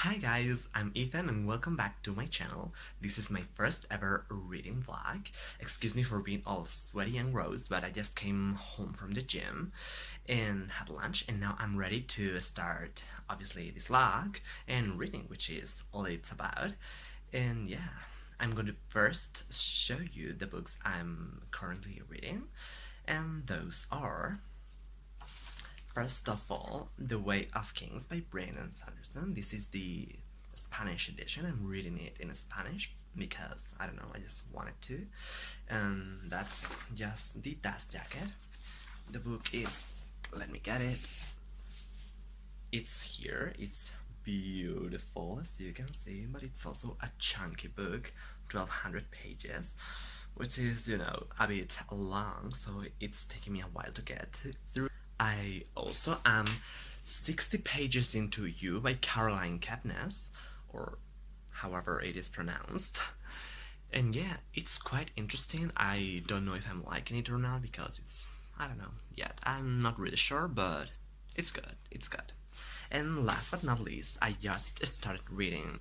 Hi guys, I'm Ethan and welcome back to my channel. This is my first ever reading vlog. Excuse me for being all sweaty and gross, but I just came home from the gym and had lunch, and now I'm ready to start, obviously, this vlog and reading, which is all it's about. And yeah, I'm going to first show you the books I'm currently reading, and those are, first of all, The Way of Kings by Brandon Sanderson. This is the Spanish edition. I'm reading it in Spanish because, I don't know, I just wanted to. And that's just the dust jacket. The book is, let me get it. It's here. It's beautiful, as you can see, but it's also a chunky book, 1200 pages, which is, a bit long, so it's taking me a while to get through. I also am 60 pages into You by Caroline Kepnes, or however it is pronounced. And yeah, it's quite interesting. I don't know if I'm liking it or not because I don't know yet. I'm not really sure, but it's good. It's good. And last but not least, I just started reading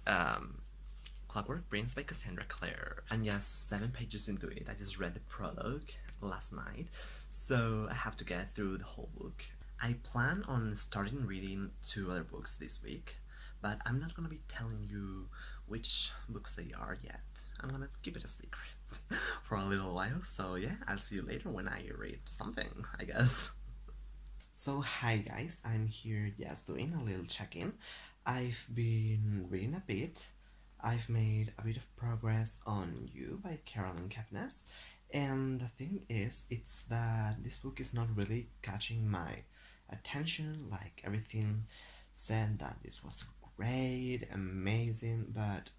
Clockwork Prince by Cassandra Clare. I'm just 7 pages into it. I just read the prologue last night, so I have to get through the whole book. I plan on starting reading 2 other books this week, but I'm not gonna be telling you which books they are yet. I'm gonna keep it a secret for a little while, so yeah, I'll see you later when I read something, I guess. So hi guys, I'm here just doing a little check-in. I've been reading a bit. I've made a bit of progress on You by Caroline Kepnes, and the thing is, it's that this book is not really catching my attention. Like, everything said that this was great, amazing, but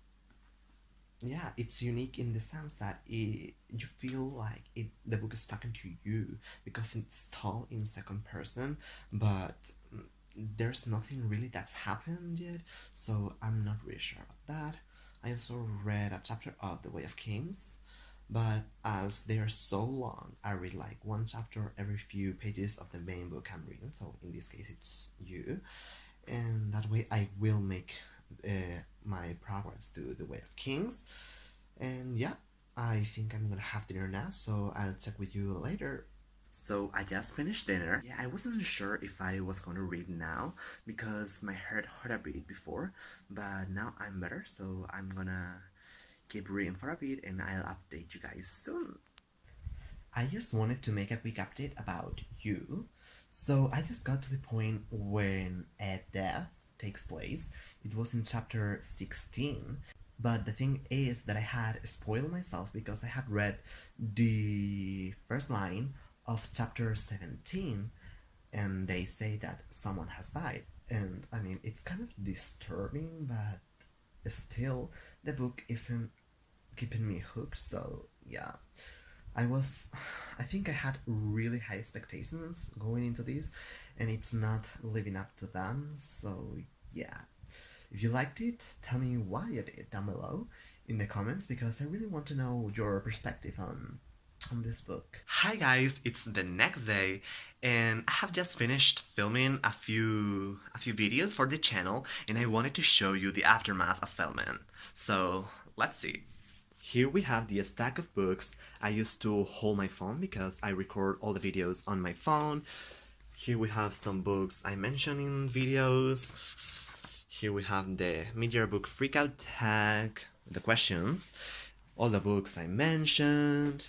yeah, it's unique in the sense that you feel like the book is talking to you because it's told in second person, but there's nothing really that's happened yet, so I'm not really sure about that. I also read a chapter of The Way of Kings, but as they are so long, I read like one chapter every few pages of the main book I'm reading, so in this case it's You, and that way I will make my progress to The Way of Kings. And yeah, I think I'm gonna have dinner now, so I'll check with you later. So I just finished dinner. Yeah, I wasn't sure if I was gonna read now because my head hurt a bit before, but now I'm better, so I'm gonna keep reading for a bit and I'll update you guys soon. I just wanted to make a quick update about You. So I just got to the point when a death takes place. It was in chapter 16. But the thing is that I had spoiled myself because I had read the first line of chapter 17 and they say that someone has died. And I mean, it's kind of disturbing, but still, the book isn't keeping me hooked, so yeah. I think I had really high expectations going into this, and it's not living up to them, so yeah. If you liked it, tell me why you did down below in the comments, because I really want to know your perspective on this book. Hi guys, it's the next day, and I have just finished filming a few videos for the channel, and I wanted to show you the aftermath of filming. So let's see. Here we have the stack of books. I used to hold my phone because I record all the videos on my phone. Here we have some books I mentioned in videos. Here we have the mid-year book freakout tag, the questions, all the books I mentioned.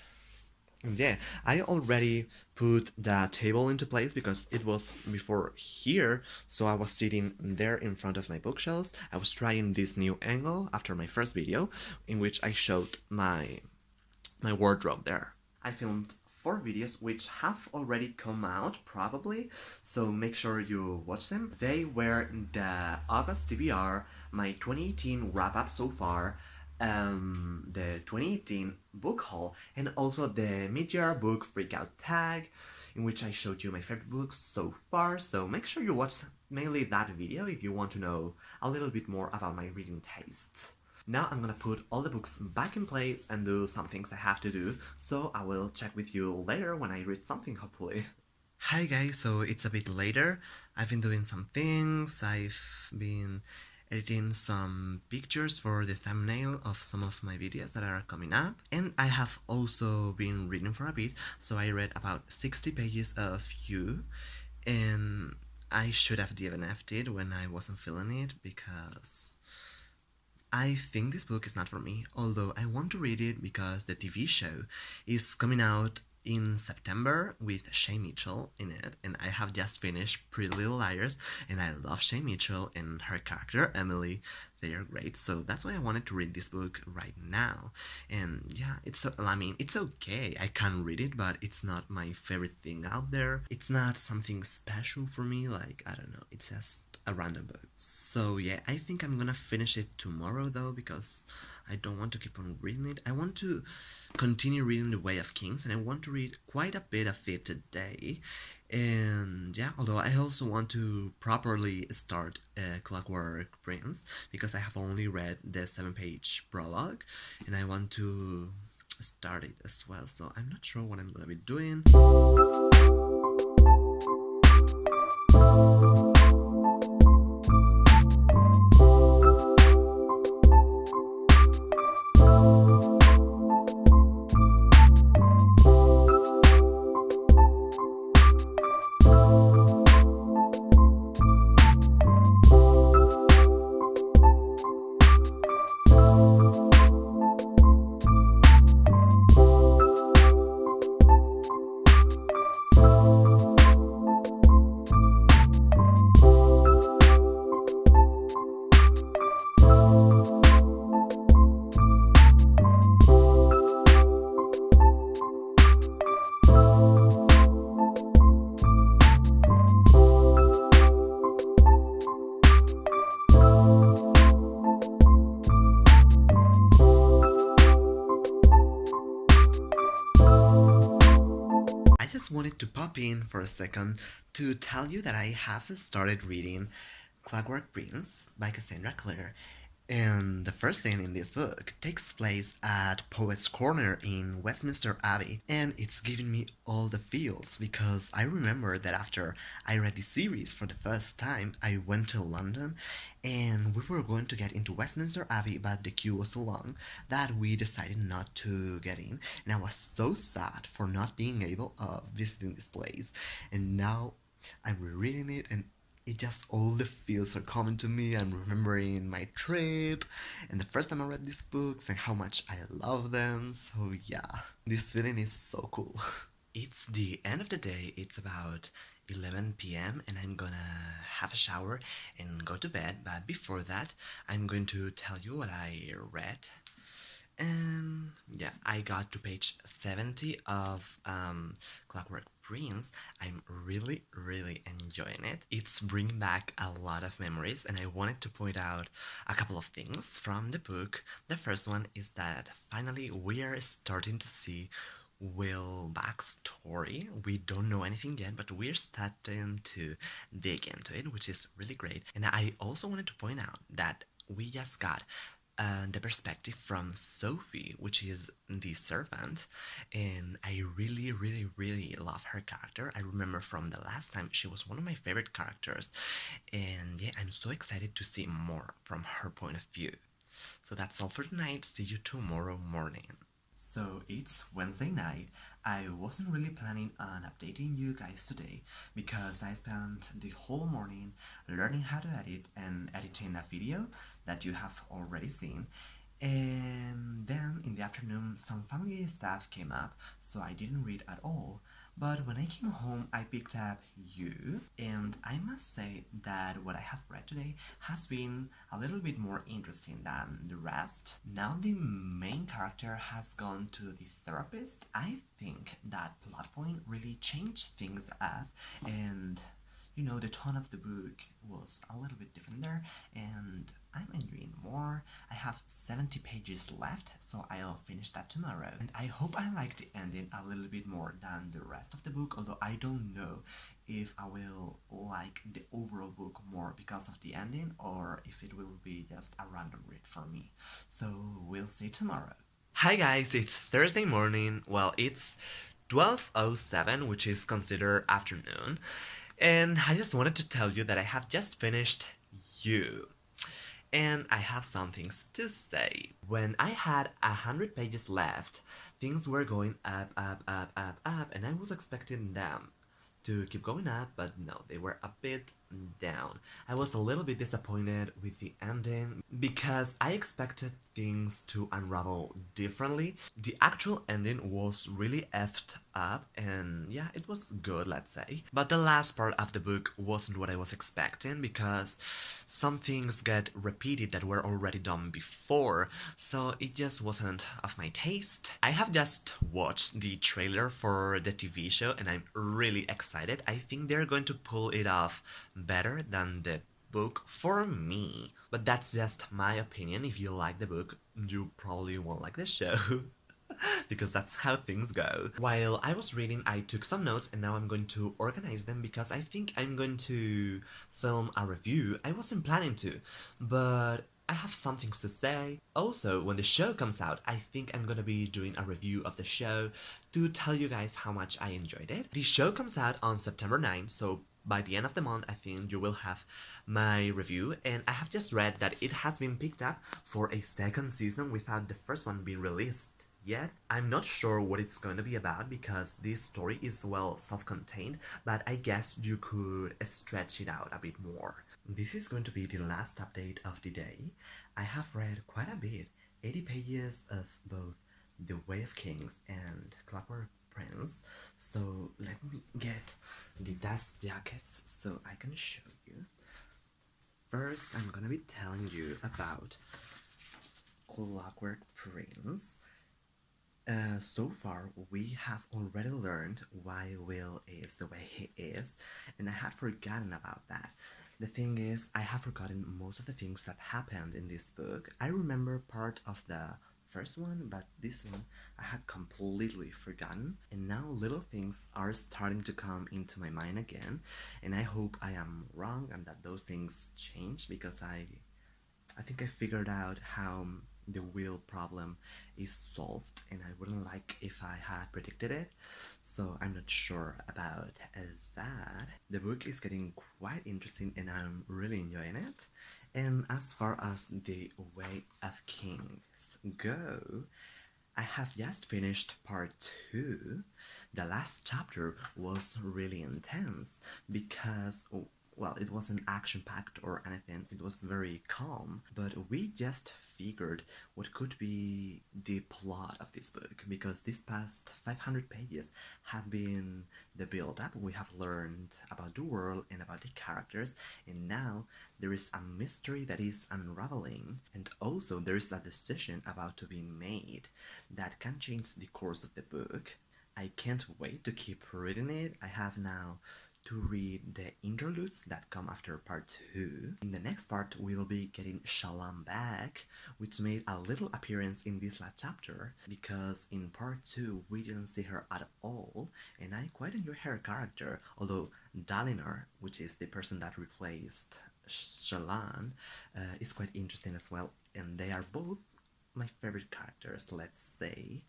And yeah, I already put the table into place because it was before here, so I was sitting there in front of my bookshelves. I was trying this new angle after my first video, in which I showed my wardrobe there. I filmed 4 videos which have already come out, probably, so make sure you watch them. They were the August TBR, my 2018 wrap-up so far, the 2018 book haul, and also the mid-year book freakout tag, in which I showed you my favorite books so far, so make sure you watch mainly that video if you want to know a little bit more about my reading tastes. Now I'm gonna put all the books back in place and do some things I have to do, so I will check with you later when I read something, hopefully. Hi guys, so it's a bit later. I've been doing some things. I've been editing some pictures for the thumbnail of some of my videos that are coming up. And I have also been reading for a bit, so I read about 60 pages of You, and I should have DNF'd it when I wasn't feeling it because I think this book is not for me, although I want to read it because the TV show is coming out in September with Shay Mitchell in it, and I have just finished Pretty Little Liars, and I love Shay Mitchell and her character Emily. They are great, so that's why I wanted to read this book right now. And yeah, it's okay. I can read it, but it's not my favorite thing out there. It's not something special for me, like, I don't know, it's just a random book. So yeah, I think I'm gonna finish it tomorrow though, because I don't want to keep on reading it. I want to continue reading The Way of Kings, and I want to read quite a bit of it today. And yeah, although I also want to properly start Clockwork Prince, because I have only read the 7-page prologue, and I want to start it as well, so I'm not sure what I'm gonna be doing. I just wanted to pop in for a second to tell you that I have started reading Clockwork Prince by Cassandra Clare, and the first scene in this book takes place at Poets' Corner in Westminster Abbey, and it's giving me all the feels because I remember that after I read this series for the first time, I went to London and we were going to get into Westminster Abbey, but the queue was so long that we decided not to get in, and I was so sad for not being able of visiting this place, and now I'm rereading it and it just, all the feels are coming to me. I'm remembering my trip and the first time I read these books and how much I love them. So yeah, this feeling is so cool. It's the end of the day. It's about 11 p.m. and I'm gonna have a shower and go to bed. But before that, I'm going to tell you what I read. And yeah, I got to page 70 of Clockwork Prince. I'm really enjoying it. It's bringing back a lot of memories, and I wanted to point out a couple of things from the book. The first one is that finally we are starting to see Will backstory. We don't know anything yet, but we're starting to dig into it, which is really great. And I also wanted to point out that we just got the perspective from Sophie, which is the servant, and I really love her character. I remember from the last time she was one of my favorite characters, and yeah, I'm so excited to see more from her point of view. So that's all for tonight. See you tomorrow morning. So it's Wednesday night. I wasn't really planning on updating you guys today because I spent the whole morning learning how to edit and editing a video that you have already seen. And then in the afternoon some family stuff came up, so I didn't read at all. But when I came home, I picked up You, and I must say that what I have read today has been a little bit more interesting than the rest. Now the main character has gone to the therapist. I think that plot point really changed things up, and you know, the tone of the book was a little bit different there, and I'm enjoying more. I have 70 pages left, so I'll finish that tomorrow. And I hope I like the ending a little bit more than the rest of the book, although I don't know if I will like the overall book more because of the ending, or if it will be just a random read for me. So we'll see tomorrow. Hi guys, it's Thursday morning. Well, it's 12:07, which is considered afternoon. And I just wanted to tell you that I have just finished You. And I have some things to say. When I had 100 pages left, things were going up, up, up, up, up, and I was expecting them to keep going up, but no, they were a bit down. I was a little bit disappointed with the ending because I expected things to unravel differently. The actual ending was really effed up, and yeah, it was good, let's say. But the last part of the book wasn't what I was expecting because some things get repeated that were already done before, so it just wasn't of my taste. I have just watched the trailer for the TV show and I'm really excited. I think they're going to pull it off better than the book for me. But that's just my opinion. If you like the book, you probably won't like the show. Because that's how things go. While I was reading, I took some notes and now I'm going to organize them because I think I'm going to film a review. I wasn't planning to, but I have some things to say. Also, when the show comes out, I think I'm gonna be doing a review of the show to tell you guys how much I enjoyed it. The show comes out on September 9th, so by the end of the month, I think you will have my review, and I have just read that it has been picked up for a second season without the first one being released yet. I'm not sure what it's going to be about because this story is well self-contained, but I guess you could stretch it out a bit more. This is going to be the last update of the day. I have read quite a bit, 80 pages of both The Way of Kings and Clockwork Prince, so let me get the dust jackets so I can show you. First, I'm gonna be telling you about Clockwork Prince. So far, we have already learned why Will is the way he is, and I had forgotten about that. The thing is, I have forgotten most of the things that happened in this book. I remember part of the first one, but this one I had completely forgotten, and now little things are starting to come into my mind again, and I hope I am wrong and that those things change because I think I figured out how the wheel problem is solved, and I wouldn't like if I had predicted it, so I'm not sure about that. The book is getting quite interesting and I'm really enjoying it. And as far as The Way of Kings go, I have just finished part 2. The last chapter was really intense because, well, it wasn't action-packed or anything, it was very calm, but we just figured what could be the plot of this book, because these past 500 pages have been the build-up. We have learned about the world and about the characters, and now there is a mystery that is unraveling, and also there is a decision about to be made that can change the course of the book. I can't wait to keep reading it. I have now to read the interludes that come after part 2. In the next part, we'll be getting Shalom back, which made a little appearance in this last chapter, because in part 2 we didn't see her at all, and I quite enjoy her character, although Dalinar, which is the person that replaced Shalom, is quite interesting as well, and they are both my favorite characters, let's say.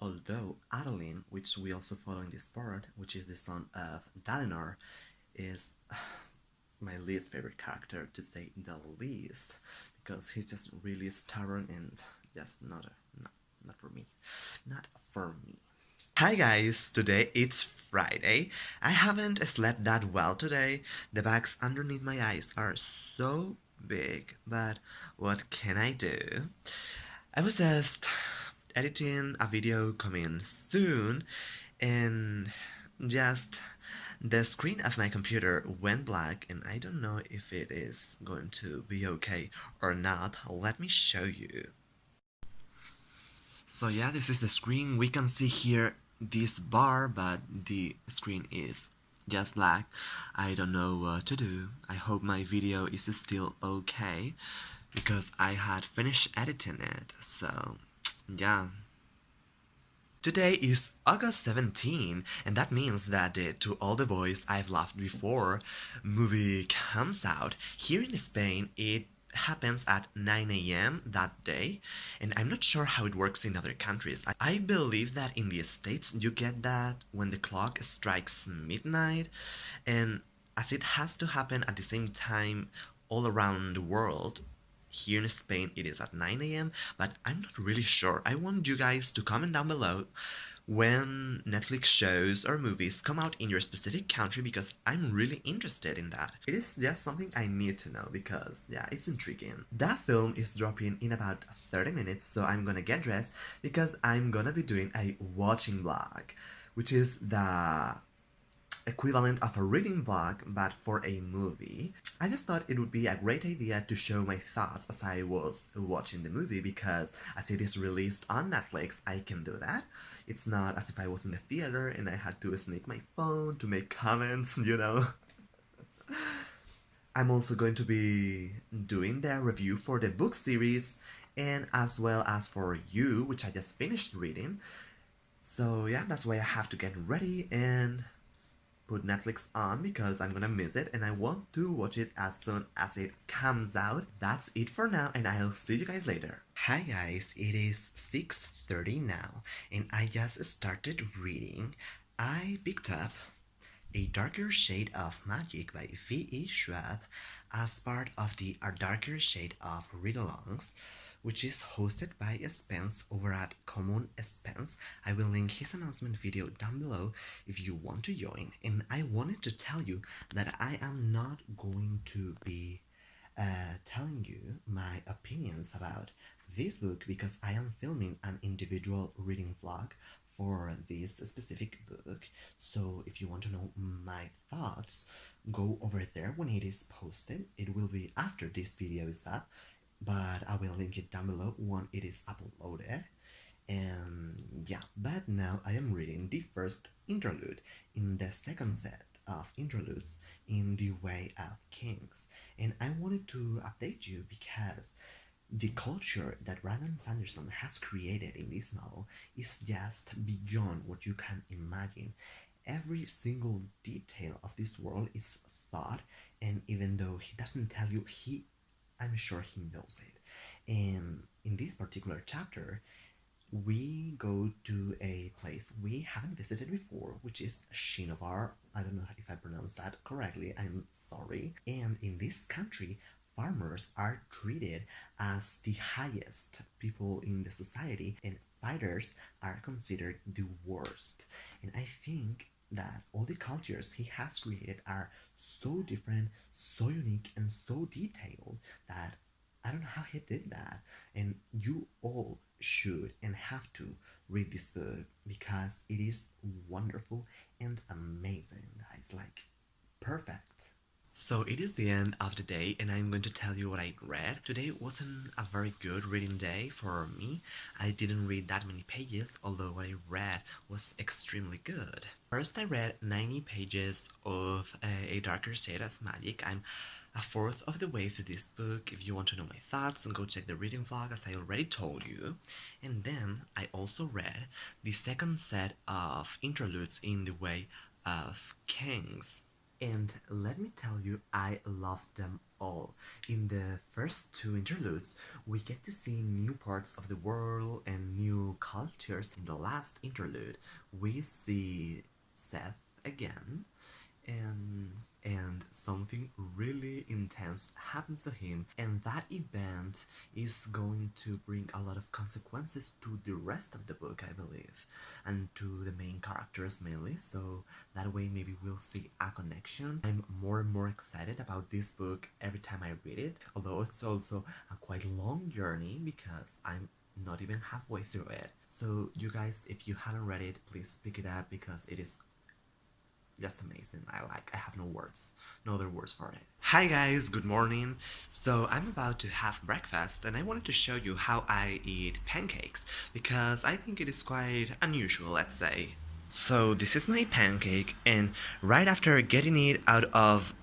Although Adeline, which we also follow in this part, which is the son of Dalinar, is my least favorite character, to say the least, because he's just really stubborn and just not for me. Not for me. Hi guys, today it's Friday. I haven't slept that well today. The bags underneath my eyes are so big, but what can I do? I was just editing a video coming soon, and just the screen of my computer went black, and I don't know if it is going to be okay or not. Let me show you. So yeah, this is the screen. We can see here this bar, but the screen is just black. I don't know what to do. I hope my video is still okay, because I had finished editing it, so yeah. Today is August 17, and that means that the To All the Boys I've Loved Before movie comes out. Here in Spain, it happens at 9 a.m. that day, and I'm not sure how it works in other countries. I believe that in the States you get that when the clock strikes midnight, and as it has to happen at the same time all around the world, Here in Spain it is at 9 a.m., but I'm not really sure. I want you guys to comment down below when Netflix shows or movies come out in your specific country, because I'm really interested in that. It is just something I need to know because, yeah, it's intriguing. That film is dropping in about 30 minutes, so I'm gonna get dressed because I'm gonna be doing a watching vlog, which is the equivalent of a reading vlog but for a movie. I just thought it would be a great idea to show my thoughts as I was watching the movie, because as it is released on Netflix, I can do that. It's not as if I was in the theater and I had to sneak my phone to make comments, you know. I'm also going to be doing the review for the book series and as well as for You, which I just finished reading. So yeah, that's why I have to get ready and put Netflix on because I'm gonna miss it and I want to watch it as soon as it comes out. That's it for now and I'll see you guys later. Hi guys, it is 6:30 now and I just started reading. I picked up A Darker Shade of Magic by V.E. Schwab as part of the A Darker Shade of Read-alongs, which is hosted by Spence over at Common Spence. I will link his announcement video down below if you want to join. And I wanted to tell you that I am not going to be telling you my opinions about this book because I am filming an individual reading vlog for this specific book. So if you want to know my thoughts, go over there when it is posted. It will be after this video is up, but I will link it down below when it is uploaded. And yeah, but now I am reading the first interlude in the second set of interludes in The Way of Kings. And I wanted to update you because the culture that Brandon Sanderson has created in this novel is just beyond what you can imagine. Every single detail of this world is thought, and even though he doesn't tell you, I'm sure he knows it. And in this particular chapter, we go to a place we haven't visited before, which is Shinovar. I don't know if I pronounced that correctly, I'm sorry. And in this country, farmers are treated as the highest people in the society, and fighters are considered the worst. And I think that all the cultures he has created are so different, so unique, and so detailed that I don't know how he did that. And you all should and have to read this book because it is wonderful and amazing, guys. Like, perfect. So it is the end of the day and I'm going to tell you what I read. Today wasn't a very good reading day for me. I didn't read that many pages, although what I read was extremely good. First I read 90 pages of A Darker Shade of Magic. I'm a fourth of the way through this book. If you want to know my thoughts, go check the reading vlog as I already told you. And then I also read the second set of interludes in The Way of Kings. And let me tell you, I loved them all. In the first two interludes, we get to see new parts of the world and new cultures. In the last interlude, we see Seth again, and something really intense happens to him, and that event is going to bring a lot of consequences to the rest of the book, I believe, and to the main characters mainly, so that way maybe we'll see a connection. I'm more and more excited about this book every time I read it, although it's also a quite long journey because I'm not even halfway through it. So you guys, if you haven't read it, please pick it up because it is just amazing. I have no words, no other words for it. Hi guys, good morning. So I'm about to have breakfast and I wanted to show you how I eat pancakes because I think it is quite unusual, let's say. So this is my pancake, and right after getting it out of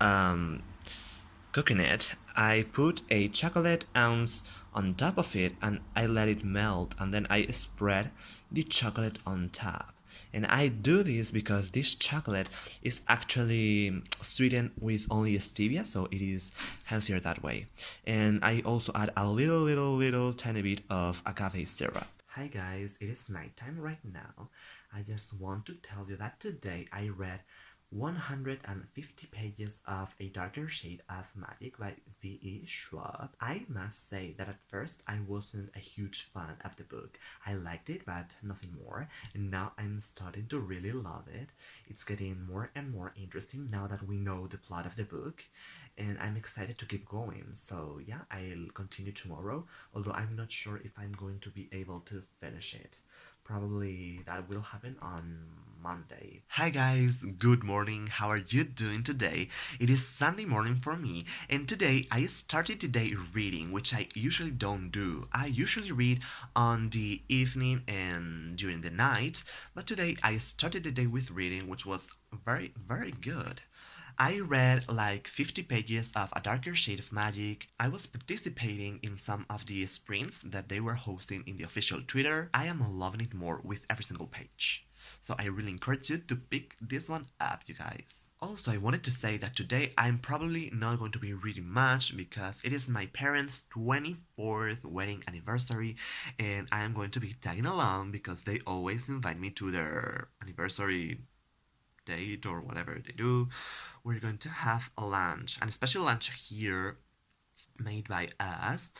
cooking it, I put a chocolate ounce on top of it and I let it melt, and then I spread the chocolate on top. And I do this because this chocolate is actually sweetened with only stevia, so it is healthier that way. And I also add a little tiny bit of agave syrup. Hi guys, it is nighttime right now. I just want to tell you that today I read 150 pages of A Darker Shade of Magic by V.E. Schwab. I must say that at first I wasn't a huge fan of the book. I liked it, but nothing more, and now I'm starting to really love it. It's getting more and more interesting now that we know the plot of the book, and I'm excited to keep going. So yeah, I'll continue tomorrow, although I'm not sure if I'm going to be able to finish it. Probably that will happen on Monday. Hi guys, good morning. How are you doing today? It is Sunday morning for me, and today I started today reading, which I usually don't do. I usually read on the evening and during the night, but today I started the day with reading, which was very, very good. I read like 50 pages of A Darker Shade of Magic. I was participating in some of the sprints that they were hosting in the official Twitter. I am loving it more with every single page. So I really encourage you to pick this one up, you guys. Also, I wanted to say that today I'm probably not going to be reading much because it is my parents' 24th wedding anniversary, and I am going to be tagging along because they always invite me to their anniversary date or whatever they do. We're going to have a lunch, and a special lunch here made by us,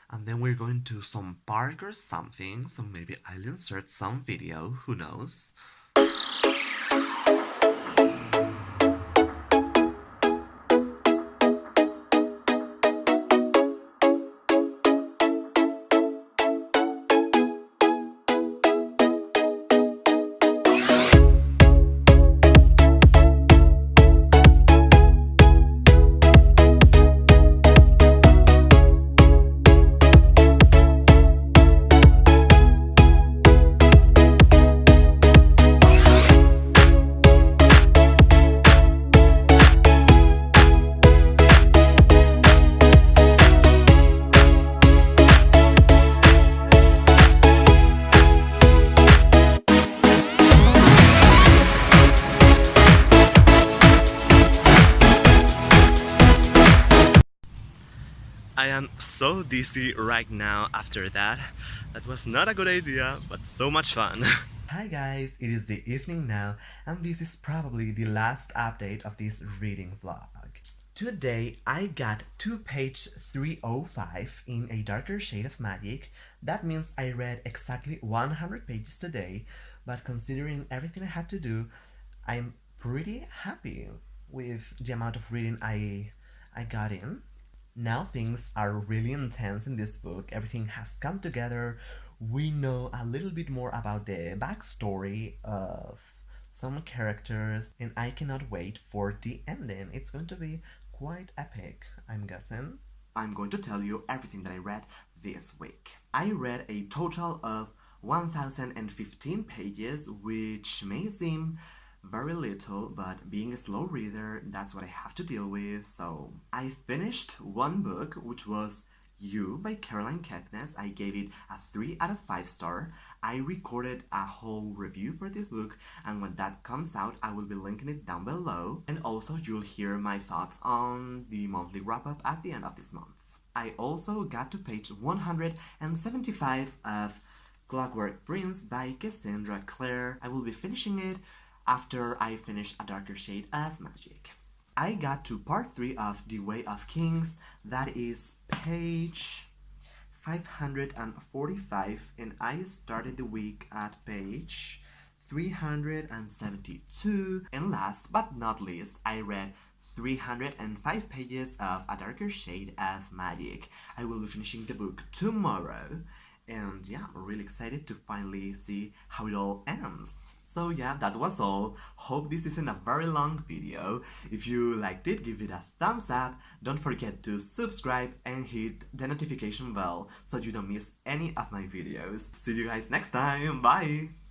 and then we're going to some park or something, so maybe I'll insert some video, who knows. I am so dizzy right now after that. That was not a good idea, but so much fun. Hi guys, it is the evening now, and this is probably the last update of this reading vlog. Today I got to page 305 in A Darker Shade of Magic. That means I read exactly 100 pages today, but considering everything I had to do, I'm pretty happy with the amount of reading I got in. Now things are really intense in this book. Everything has come together. We know a little bit more about the backstory of some characters, and I cannot wait for the ending. It's going to be quite epic, I'm guessing. I'm going to tell you everything that I read this week. I read a total of 1015 pages, which may seem very little, but being a slow reader, that's what I have to deal with. So I finished one book, which was You by Caroline Kepnes. I gave it a 3 out of 5 star. I recorded a whole review for this book, and when that comes out, I will be linking it down below, and also you'll hear my thoughts on the monthly wrap-up at the end of this month. I also got to page 175 of Clockwork Prince by Cassandra Clare. I will be finishing it after I finish A Darker Shade of Magic. I got to part 3 of The Way of Kings. That is page 545, and I started the week at page 372. And last but not least, I read 305 pages of A Darker Shade of Magic. I will be finishing the book tomorrow, and yeah, I'm really excited to finally see how it all ends. So yeah, that was all. Hope this isn't a very long video. If you liked it, give it a thumbs up. Don't forget to subscribe and hit the notification bell so you don't miss any of my videos. See you guys next time. Bye!